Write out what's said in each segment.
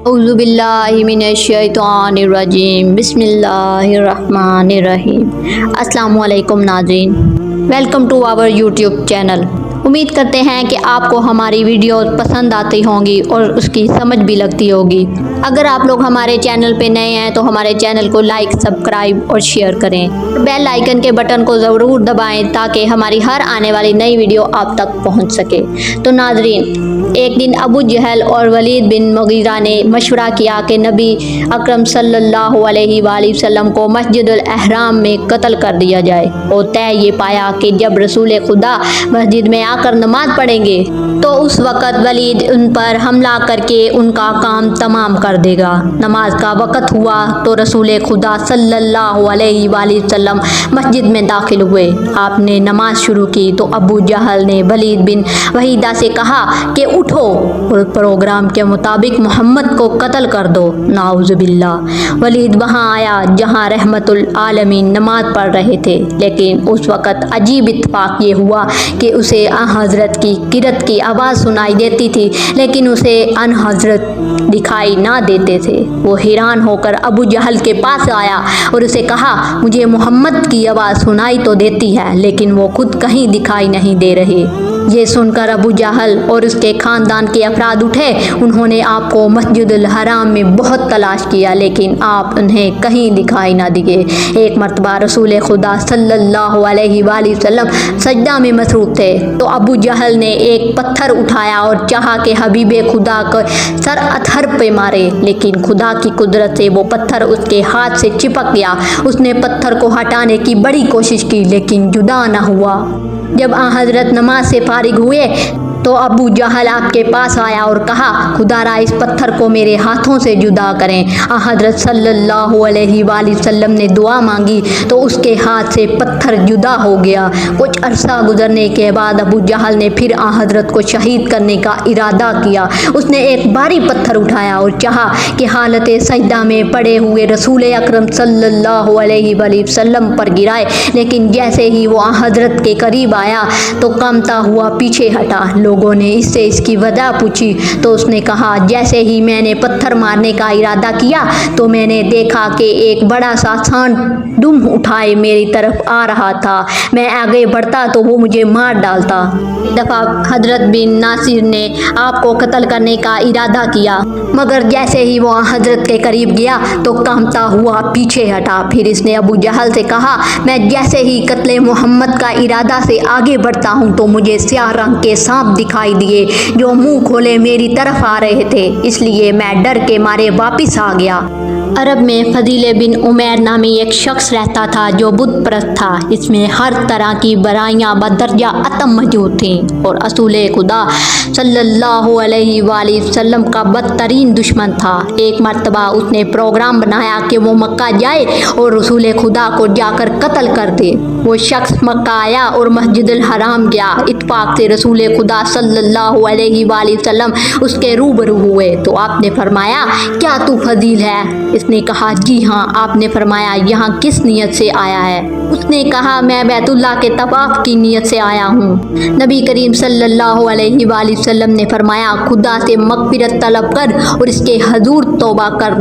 اعوذ باللہ من الشیطان الرجیم بسم اللہ الرحمن الرحیم۔ السلام علیکم ناظرین، welcome to our YouTube channel. امید کرتے ہیں کہ آپ کو ہماری ویڈیو پسند آتی ہوں گی اور اس کی سمجھ بھی لگتی ہوگی۔ اگر آپ لوگ ہمارے چینل پہ نئے ہیں تو ہمارے چینل کو لائک، سبسکرائب اور شیئر کریں۔ بیل آئیکن کے بٹن کو ضرور دبائیں تاکہ ہماری ہر آنے والی نئی ویڈیو آپ تک پہنچ سکے۔ تو ناظرین، ایک دن ابو جہل اور ولید بن مغیرہ نے مشورہ کیا کہ نبی اکرم صلی اللہ علیہ وآلہ وسلم کو مسجد الحرام میں قتل کر دیا جائے، اور طے یہ پایا کہ جب رسول خدا مسجد میں آ کر نماز پڑھیں گے تو اس وقت ولید ان پر حملہ کر کے ان کا کام تمام کر دے گا۔ نماز کا وقت ہوا تو رسول خدا صلی اللہ علیہ وآلہ وسلم مسجد میں داخل ہوئے۔ آپ نے نماز شروع کی تو ابو جہل نے ولید بن وحیدہ سے کہا کہ اٹھو اور پروگرام کے مطابق محمد کو قتل کر دو۔ نعوذ باللہ۔ ولید وہاں آیا جہاں رحمت العالمین نماز پڑھ رہے تھے، لیکن اس وقت عجیب اتفاق یہ ہوا کہ اسے حضرت کی قرأت کی آواز سنائی دیتی تھی، لیکن اسے ان حضرت دکھائی نہ دیتے تھے۔ وہ حیران ہو کر ابو جہل کے پاس آیا اور اسے کہا، مجھے محمد کی آواز سنائی تو دیتی ہے لیکن وہ خود کہیں دکھائی نہیں دے رہے۔ یہ سن کر ابو جہل اور اس کے خاندان کے افراد اٹھے۔ انہوں نے آپ کو مسجد الحرام میں بہت تلاش کیا لیکن آپ انہیں کہیں دکھائی نہ دیے۔ ایک مرتبہ رسول خدا صلی اللہ علیہ وآلہ وسلم سجدہ میں مصروف تھے تو ابو جہل نے ایک پتھر اٹھایا اور چاہا کہ حبیب خدا کا سر اتھر پہ مارے، لیکن خدا کی قدرت سے وہ پتھر اس کے ہاتھ سے چپک گیا۔ اس نے پتھر کو ہٹانے کی بڑی کوشش کی لیکن جدا نہ ہوا۔ جب حضرت نماز سے فارغ ہوئے تو ابو جہل آپ کے پاس آیا اور کہا، خدا را اس پتھر کو میرے ہاتھوں سے جدا کریں۔ حضرت صلی اللہ علیہ وآلہ وسلم نے دعا مانگی تو اس کے ہاتھ سے پتھر جدا ہو گیا۔ کچھ عرصہ گزرنے کے بعد ابو جہل نے پھر حضرت کو شہید کرنے کا ارادہ کیا۔ اس نے ایک بھاری پتھر اٹھایا اور چاہا کہ حالت سجدہ میں پڑے ہوئے رسول اکرم صلی اللہ علیہ وآلہ وسلم پر گرائے، لیکن جیسے ہی وہ حضرت کے قریب آیا تو کانپتا ہوا پیچھے ہٹا۔ لوگوں نے اس سے اس کی وجہ پوچھی تو اس نے کہا، جیسے ہی میں نے پتھر مارنے کا ارادہ کیا تو میں نے دیکھا کہ ایک بڑا سا سانپ دم اٹھائے میری طرف آ رہا تھا۔ میں آگے بڑھتا تو وہ مجھے مار ڈالتا۔ ایک دفعہ حضرت بن ناصر نے آپ کو قتل کرنے کا ارادہ کیا، مگر جیسے ہی وہ حضرت کے قریب گیا تو کانپتا ہوا پیچھے ہٹا۔ پھر اس نے ابو جہل سے کہا، میں جیسے ہی قتل محمد کا ارادہ سے آگے بڑھتا ہوں تو مجھے سیاہ رنگ کے سانپ دکھائی دیے جو منہ کھولے میری طرف آ رہے تھے، اس لیے میں ڈر کے مارے واپس آ گیا۔ عرب میں فضیل بن عمیر نامی ایک شخص رہتا تھا جو بت پرست تھا۔ اس میں ہر طرح کی برائیاں بدرجہ اتم موجود تھیں اور رسول خدا صلی اللہ علیہ وآلہ وسلم کا بدترین دشمن تھا۔ ایک مرتبہ اس نے پروگرام بنایا کہ وہ مکہ جائے اور رسول خدا کو جا کر قتل کر دے۔ وہ شخص مکہ آیا اور مسجد الحرام گیا۔ اتفاق سے رسول خدا صلی اللہ علیہ وآلہ وسلم اس کے روبرو ہوئے تو آپ نے فرمایا، کیا تو فضیل ہے؟ اس نے کہا، جی ہاں۔ آپ نے فرمایا، یہاں کس نیت سے آیا ہے؟ اس نے کہا، میں بیت اللہ کے طواف کی نیت سے آیا ہوں۔ نبی کریم صلی اللہ علیہ وآلہ وسلم نے فرمایا، خدا سے مغفرت طلب کر اور اس کے حضور توبہ کر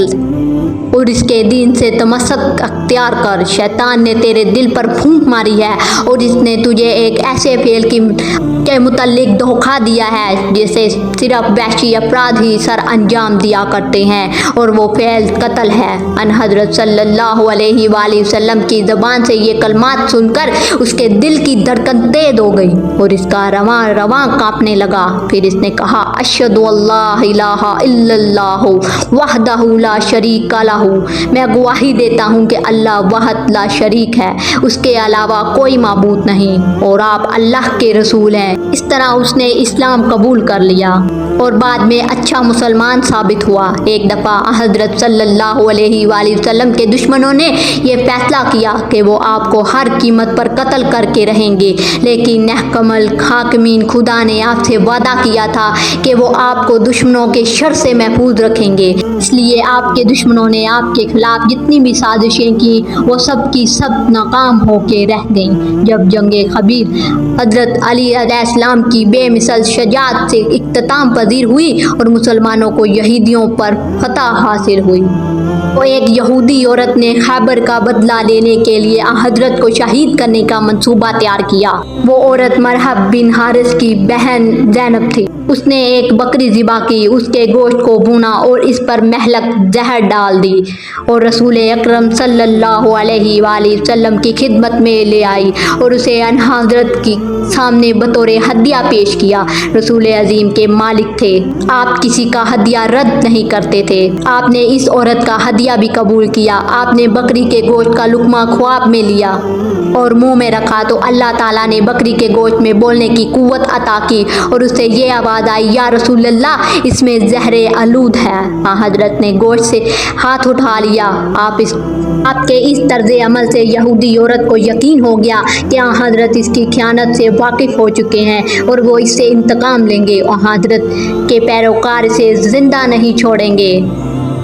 اور اس کے دین سے تمسک اختیار کر۔ شیطان نے تیرے دل پر پھونک ماری ہے اور اس نے تجھے ایک ایسے فعل کے متعلق دھوکہ دیا ہے جسے صرف وحشی افراد ہی سر انجام دیا کرتے ہیں، اور وہ فعل قتل ہے۔ ان حضرت صلی اللہ علیہ وآلہ وسلم کی زبان سے یہ کلمات سن کر اس کے دل کی دھڑکن تیز ہو گئی اور اس کا رواں رواں کانپنے لگا۔ پھر اس نے کہا، اشہد ان لا الہ الا اللہ وحدہ لا شریک لہ، میں گواہی دیتا ہوں کہ اللہ وحد لا شریک ہے، اس کے علاوہ کوئی معبود نہیں، اور آپ اللہ کے رسول ہیں۔ اس طرح اس نے اسلام قبول کر لیا اور بعد میں اچھا مسلمان ثابت ہوا۔ ایک دفعہ حضرت صلی اللہ علیہ وآلہ وسلم کے دشمنوں نے یہ فیصلہ کیا کہ وہ آپ کو ہر قیمت پر قتل کر کے رہیں گے، لیکن محکم الحاکمین خدا نے آپ سے وعدہ کیا تھا کہ وہ آپ کو دشمنوں کے شر سے محفوظ رکھیں گے۔ اس لیے آپ کے دشمنوں نے آپ کے خلاف جتنی بھی سازشیں کی وہ سب کی سب ناکام ہو کے رہ گئیں۔ جب جنگ خیبر حضرت علی علیہ السلام کی بے مثل شجاعت سے اختتام پذیر ہوئی اور مسلمانوں کو یہودیوں پر فتح حاصل ہوئی، وہ ایک یہودی عورت نے خیبر کا بدلہ لینے کے لیے حضرت کو شہید کرنے کا منصوبہ تیار کیا۔ وہ عورت مرحب بن حارث کی بہن زینب تھی۔ اس نے ایک بکری ذبح کی، اس کے گوشت کو بھونا اور اس پر مہلک زہر ڈال دی اور رسول اکرم صلی اللہ علیہ وآلہ وسلم کی خدمت میں لے آئی اور اسے حضرت کی سامنے بطور ہدیہ پیش کیا۔ رسول عظیم کے مالک تھے، آپ کسی کا ہدیہ رد نہیں کرتے تھے۔ آپ نے اس عورت کا ہدیہ بھی قبول کیا۔ آپ نے بکری کے گوشت کا لقمہ خواب میں لیا اور منہ میں رکھا تو اللہ تعالیٰ نے بکری کے گوشت میں بولنے کی قوت عطا کی اور اس سے یہ آواز آئی، یا رسول اللہ، اس میں زہر آلود ہے۔ حضرت نے گوشت سے ہاتھ اٹھا لیا۔ آپ کے اس طرز عمل سے یہودی عورت کو یقین ہو گیا کہ حضرت اس کی خیانت سے واقف ہو چکے ہیں اور وہ اس سے انتقام لیں گے اور حضرت کے پیروکار اسے زندہ نہیں چھوڑیں گے۔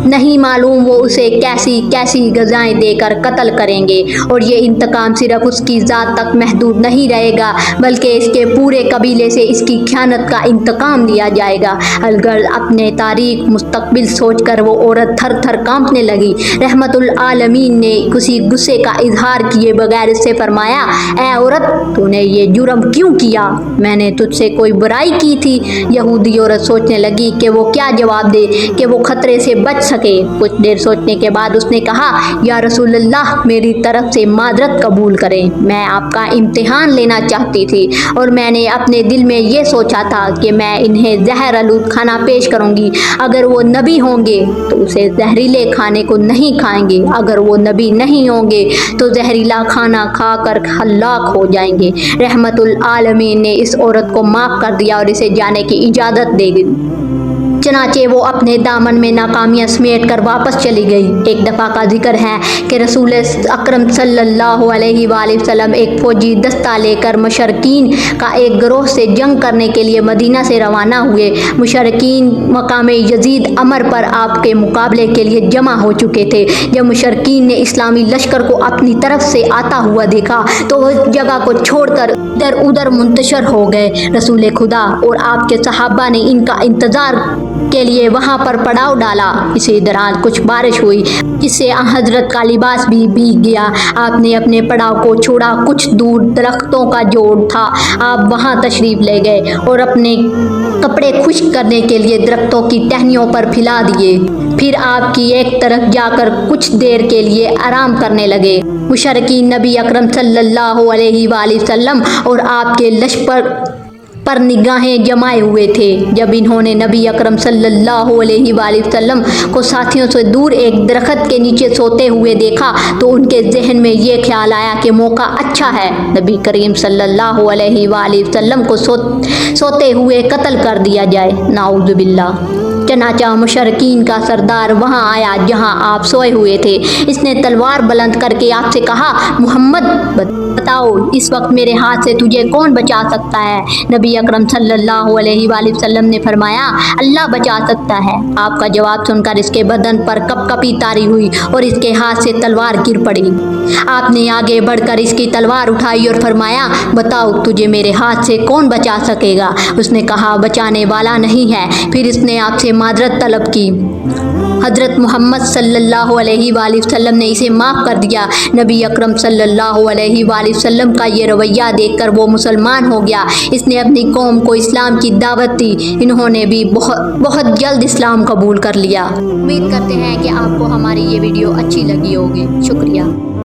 نہیں معلوم وہ اسے کیسی کیسی غذائیں دے کر قتل کریں گے، اور یہ انتقام صرف اس کی ذات تک محدود نہیں رہے گا بلکہ اس کے پورے قبیلے سے اس کی خیانت کا انتقام لیا جائے گا۔ الغرض اپنے تاریخ مستقبل سوچ کر وہ عورت تھر تھر کانپنے لگی۔ رحمت العالمین نے کسی غصے کا اظہار کیے بغیر اس سے فرمایا، اے عورت، تو نے یہ جرم کیوں کیا؟ میں نے تجھ سے کوئی برائی کی تھی؟ یہودی عورت سوچنے لگی کہ وہ کیا جواب دے کہ وہ خطرے سے بچ سکے۔ کچھ دیر سوچنے کے بعد اس نے کہا، یا رسول اللہ، میری طرف سے معذرت قبول کریں، میں آپ کا امتحان لینا چاہتی تھی اور میں نے اپنے دل میں یہ سوچا تھا کہ میں انہیں زہر آلود کھانا پیش کروں گی۔ اگر وہ نبی ہوں گے تو اسے زہریلے کھانے کو نہیں کھائیں گے، اگر وہ نبی نہیں ہوں گے تو زہریلا کھانا کھا کر ہلاک ہو جائیں گے۔ رحمت العالمین نے اس عورت کو معاف کر دیا اور اسے جانے کی اجازت دے دی۔ چنانچہ وہ اپنے دامن میں ناکامیاں سمیٹ کر واپس چلی گئی۔ ایک دفعہ کا ذکر ہے کہ رسول اکرم صلی اللہ علیہ وآلہ وسلم ایک فوجی دستہ لے کر مشرکین کا ایک گروہ سے جنگ کرنے کے لیے مدینہ سے روانہ ہوئے۔ مشرکین مقام یزید امر پر آپ کے مقابلے کے لیے جمع ہو چکے تھے۔ جب مشرکین نے اسلامی لشکر کو اپنی طرف سے آتا ہوا دیکھا تو وہ اس جگہ کو چھوڑ کر ادھر ادھر منتشر ہو گئے۔ رسول خدا اور آپ کے صحابہ نے ان کا انتظار کے لیے وہاں پر پڑاؤ ڈالا۔ اسی دوران کچھ بارش ہوئی جس سے حضرت کا لباس بھی بھیگ گیا۔ آپ نے اپنے پڑاؤ کو چھوڑا، کچھ دور درختوں کا جوڑ تھا، آپ وہاں تشریف لے گئے اور اپنے کپڑے خشک کرنے کے لیے درختوں کی ٹہنیوں پر پھیلا دیے۔ پھر آپ کی ایک طرف جا کر کچھ دیر کے لیے آرام کرنے لگے۔ مشرکین نبی اکرم صلی اللہ علیہ وآلہ وسلم اور آپ کے لشکر پر نگاہیں جمائے ہوئے تھے۔ جب انہوں نے نبی اکرم صلی اللہ علیہ وآلہ وسلم کو ساتھیوں سے دور ایک درخت کے نیچے سوتے ہوئے دیکھا تو ان کے ذہن میں یہ خیال آیا کہ موقع اچھا ہے، نبی کریم صلی اللہ علیہ وآلہ وسلم کو سوتے ہوئے قتل کر دیا جائے، نعوذ باللہ۔ چنانچہ مشرکین کا سردار وہاں آیا جہاں آپ سوئے ہوئے تھے۔ اس نے تلوار بلند کر کے آپ سے کہا، محمد، بتاؤ اس وقت میرے ہاتھ سے تجھے کون بچا سکتا ہے؟ نبی اکرم صلی اللہ علیہ وآلہ وسلم نے فرمایا، اللہ بچا سکتا ہے۔ آپ کا جواب سن کر اس کے بدن پر کپ کپی طاری ہوئی اور اس کے ہاتھ سے تلوار گر پڑی۔ آپ نے آگے بڑھ کر اس کی تلوار اٹھائی اور فرمایا، بتاؤ تجھے میرے ہاتھ سے کون بچا سکے گا؟ اس نے کہا، بچانے والا نہیں ہے۔ پھر اس نے آپ سے معذرت طلب کی۔ حضرت محمد صلی اللہ علیہ وآلہ وسلم نے اسے معاف کر دیا۔ نبی اکرم صلی اللہ علیہ وآلہ وسلم کا یہ رویہ دیکھ کر وہ مسلمان ہو گیا۔ اس نے اپنی قوم کو اسلام کی دعوت دی، انہوں نے بھی بہت جلد اسلام قبول کر لیا۔ امید کرتے ہیں کہ آپ کو ہماری یہ ویڈیو اچھی لگی ہوگی۔ شکریہ۔